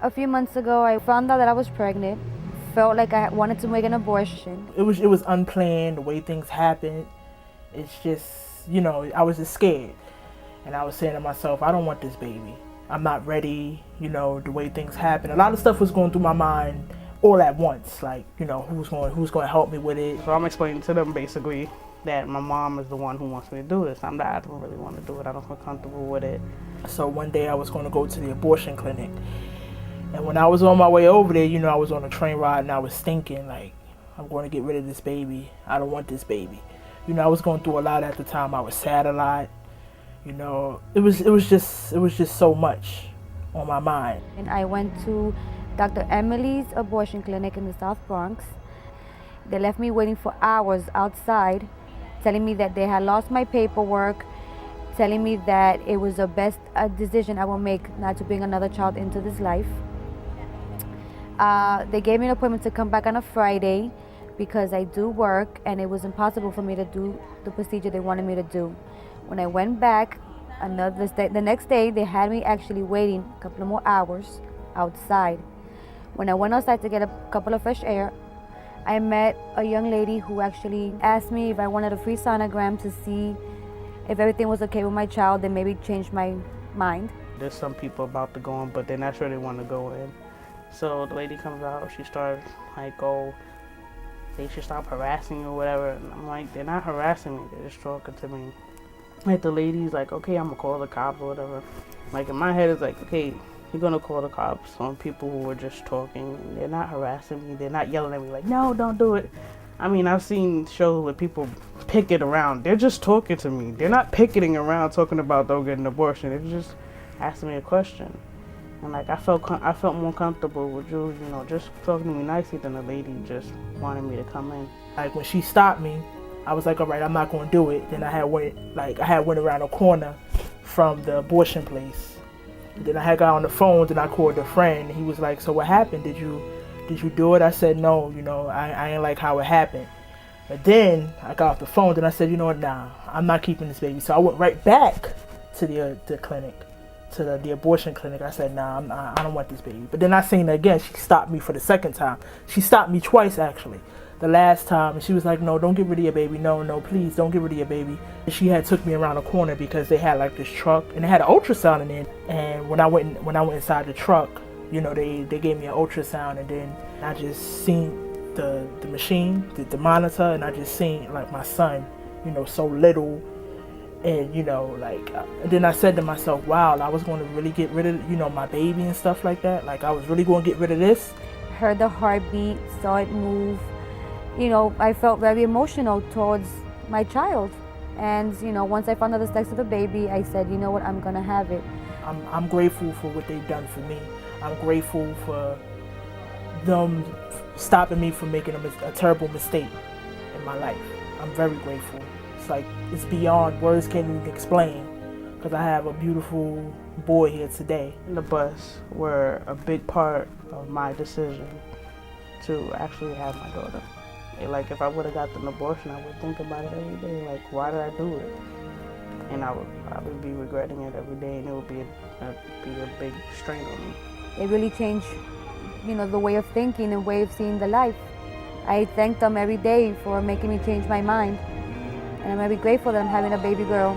A few months ago, I found out that I was pregnant. Felt like I wanted to make an abortion. It was unplanned, the way things happened. It's just, I was just scared. And I was saying to myself, I don't want this baby. I'm not ready, the way things happen. A lot of stuff was going through my mind all at once. Like, who's going to help me with it. So I'm explaining to them basically that my mom is the one who wants me to do this. I don't really want to do it. I don't feel comfortable with it. So one day I was going to go to the abortion clinic. And when I was on my way over there, I was on a train ride and I was thinking, like, I'm going to get rid of this baby. I don't want this baby. I was going through a lot at the time. I was sad a lot. It was just so much on my mind. And I went to Dr. Emily's abortion clinic in the South Bronx. They left me waiting for hours outside, telling me that they had lost my paperwork, telling me that it was the best decision I will make not to bring another child into this life. They gave me an appointment to come back on a Friday because I do work and it was impossible for me to do the procedure they wanted me to do. When I went back the next day, they had me actually waiting a couple of more hours outside. When I went outside to get a couple of fresh air, I met a young lady who actually asked me if I wanted a free sonogram to see if everything was okay with my child, then maybe change my mind. There's some people about to go in, but they're not sure they want to go in. So the lady comes out, she starts like, oh, they should stop harassing you or whatever. And I'm like, they're not harassing me, they're just talking to me. Like the lady's like, okay, I'm gonna call the cops or whatever. Like in my head it's like, okay, you're gonna call the cops on people who were just talking. They're not harassing me, they're not yelling at me like, no, don't do it. I mean, I've seen shows where people picket around. They're just talking to me. They're not picketing around talking about they'll get an abortion. They're just asking me a question. And like I felt more comfortable with you, just talking to me nicely than the lady just wanting me to come in. Like when she stopped me, I was like, all right, I'm not going to do it. Then I had went around a corner from the abortion place. And then I had got on the phone, then I called a friend. He was like, so what happened? Did you do it? I said, no, I ain't like how it happened. But then I got off the phone, then I said, you know what, nah, I'm not keeping this baby. So I went right back to the clinic, to the abortion clinic. I said, nah, I don't want this baby. But then I seen her again. She stopped me for the second time. She stopped me twice, actually. The last time, and she was like, no, don't get rid of your baby. No, please, don't get rid of your baby. She had took me around a corner because they had like this truck, and they had an ultrasound in it. And when I went inside the truck, they gave me an ultrasound, and then I just seen the machine, the monitor, and I just seen like my son, so little. And and then I said to myself, wow, I was going to really get rid of, my baby and stuff like that. Like I was really going to get rid of this. Heard the heartbeat, saw it move. I felt very emotional towards my child. And, once I found out the sex of the baby, I said, you know what, I'm going to have it. I'm grateful for what they've done for me. I'm grateful for them stopping me from making a terrible mistake in my life. I'm very grateful. It's like, it's beyond words can't even explain, because I have a beautiful boy here today. The bus were a big part of my decision to actually have my daughter. Like if I would have gotten an abortion, I would think about it every day. Like, why did I do it? And I would be regretting it every day, and it would be a big strain on me. It really changed, the way of thinking and way of seeing the life. I thank them every day for making me change my mind. And I'm very grateful that I'm having a baby girl.